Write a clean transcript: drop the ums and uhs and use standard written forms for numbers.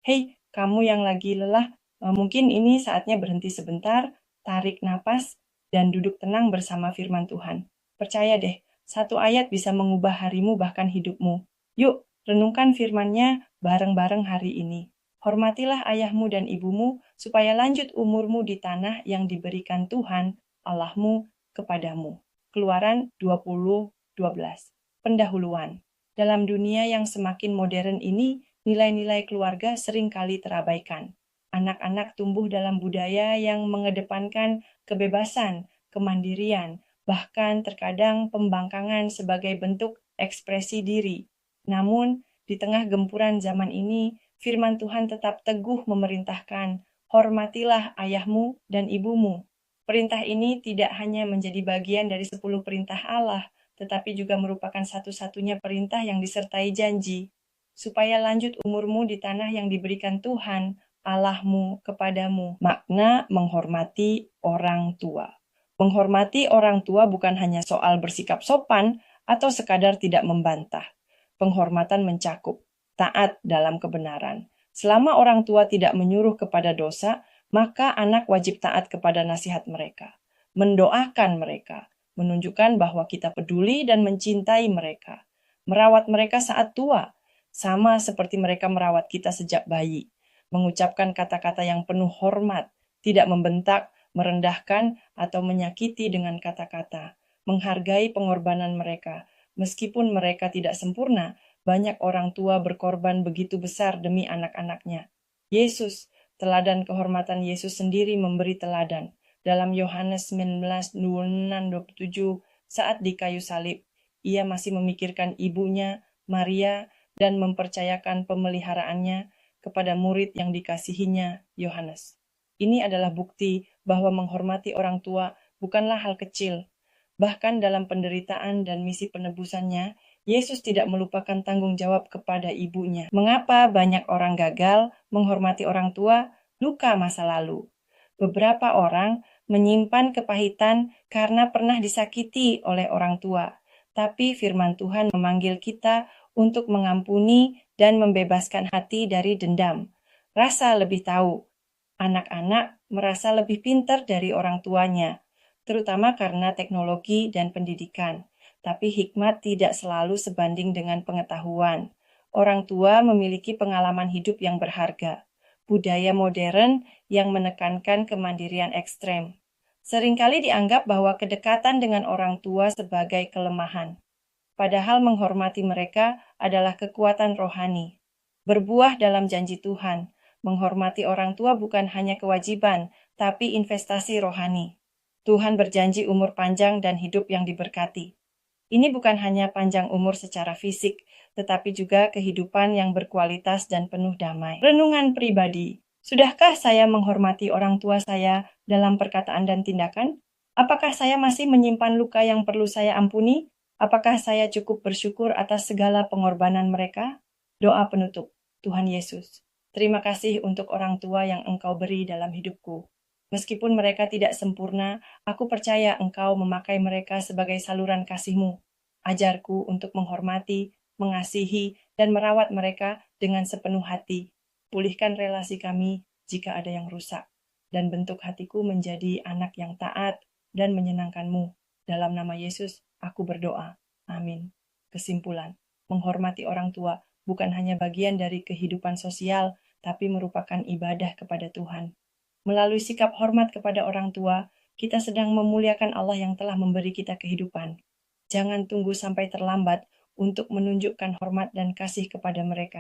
Hei, kamu yang lagi lelah, mungkin ini saatnya berhenti sebentar, tarik napas, dan duduk tenang bersama firman Tuhan. Percaya deh, satu ayat bisa mengubah harimu bahkan hidupmu. Yuk, renungkan firman-Nya bareng-bareng hari ini. Hormatilah ayahmu dan ibumu, supaya lanjut umurmu di tanah yang diberikan Tuhan, Allahmu, kepadamu. Keluaran 20:12. Pendahuluan. Dalam dunia yang semakin modern ini, nilai-nilai keluarga seringkali terabaikan. Anak-anak tumbuh dalam budaya yang mengedepankan kebebasan, kemandirian, bahkan terkadang pembangkangan sebagai bentuk ekspresi diri. Namun, di tengah gempuran zaman ini, firman Tuhan tetap teguh memerintahkan, hormatilah ayahmu dan ibumu. Perintah ini tidak hanya menjadi bagian dari 10 perintah Allah, tetapi juga merupakan satu-satunya perintah yang disertai janji, supaya lanjut umurmu di tanah yang diberikan Tuhan, Allahmu, kepadamu. Makna menghormati orang tua. Menghormati orang tua bukan hanya soal bersikap sopan atau sekadar tidak membantah. Penghormatan mencakup taat dalam kebenaran. Selama orang tua tidak menyuruh kepada dosa, maka anak wajib taat kepada nasihat mereka, mendoakan mereka, menunjukkan bahwa kita peduli dan mencintai mereka, merawat mereka saat tua, sama seperti mereka merawat kita sejak bayi, mengucapkan kata-kata yang penuh hormat, tidak membentak, merendahkan, atau menyakiti dengan kata-kata, menghargai pengorbanan mereka. Meskipun mereka tidak sempurna, banyak orang tua berkorban begitu besar demi anak-anaknya. Yesus, teladan kehormatan Yesus sendiri memberi teladan. Dalam Yohanes 19:26-27, saat di kayu salib, ia masih memikirkan ibunya, Maria, dan mempercayakan pemeliharaannya kepada murid yang dikasihinya, Yohanes. Ini adalah bukti bahwa menghormati orang tua bukanlah hal kecil. Bahkan dalam penderitaan dan misi penebusannya, Yesus tidak melupakan tanggung jawab kepada ibunya. Mengapa banyak orang gagal menghormati orang tua? Luka masa lalu. Beberapa orang menyimpan kepahitan karena pernah disakiti oleh orang tua. Tapi firman Tuhan memanggil kita untuk mengampuni dan membebaskan hati dari dendam. Rasa lebih tahu. Anak-anak merasa lebih pintar dari orang tuanya, terutama karena teknologi dan pendidikan. Tapi hikmat tidak selalu sebanding dengan pengetahuan. Orang tua memiliki pengalaman hidup yang berharga. Budaya modern yang menekankan kemandirian ekstrem. Seringkali dianggap bahwa kedekatan dengan orang tua sebagai kelemahan. Padahal menghormati mereka adalah kekuatan rohani. Berbuah dalam janji Tuhan. Menghormati orang tua bukan hanya kewajiban, tapi investasi rohani. Tuhan berjanji umur panjang dan hidup yang diberkati. Ini bukan hanya panjang umur secara fisik, tetapi juga kehidupan yang berkualitas dan penuh damai. Renungan pribadi. Sudahkah saya menghormati orang tua saya dalam perkataan dan tindakan? Apakah saya masih menyimpan luka yang perlu saya ampuni? Apakah saya cukup bersyukur atas segala pengorbanan mereka? Doa penutup. Tuhan Yesus, terima kasih untuk orang tua yang Engkau beri dalam hidupku. Meskipun mereka tidak sempurna, aku percaya Engkau memakai mereka sebagai saluran kasih-Mu. Ajarku untuk menghormati, mengasihi, dan merawat mereka dengan sepenuh hati. Pulihkan relasi kami jika ada yang rusak, dan bentuk hatiku menjadi anak yang taat dan menyenangkan-Mu. Dalam nama Yesus, aku berdoa. Amin. Kesimpulan, menghormati orang tua bukan hanya bagian dari kehidupan sosial, tapi merupakan ibadah kepada Tuhan. Melalui sikap hormat kepada orang tua, kita sedang memuliakan Allah yang telah memberi kita kehidupan. Jangan tunggu sampai terlambat untuk menunjukkan hormat dan kasih kepada mereka.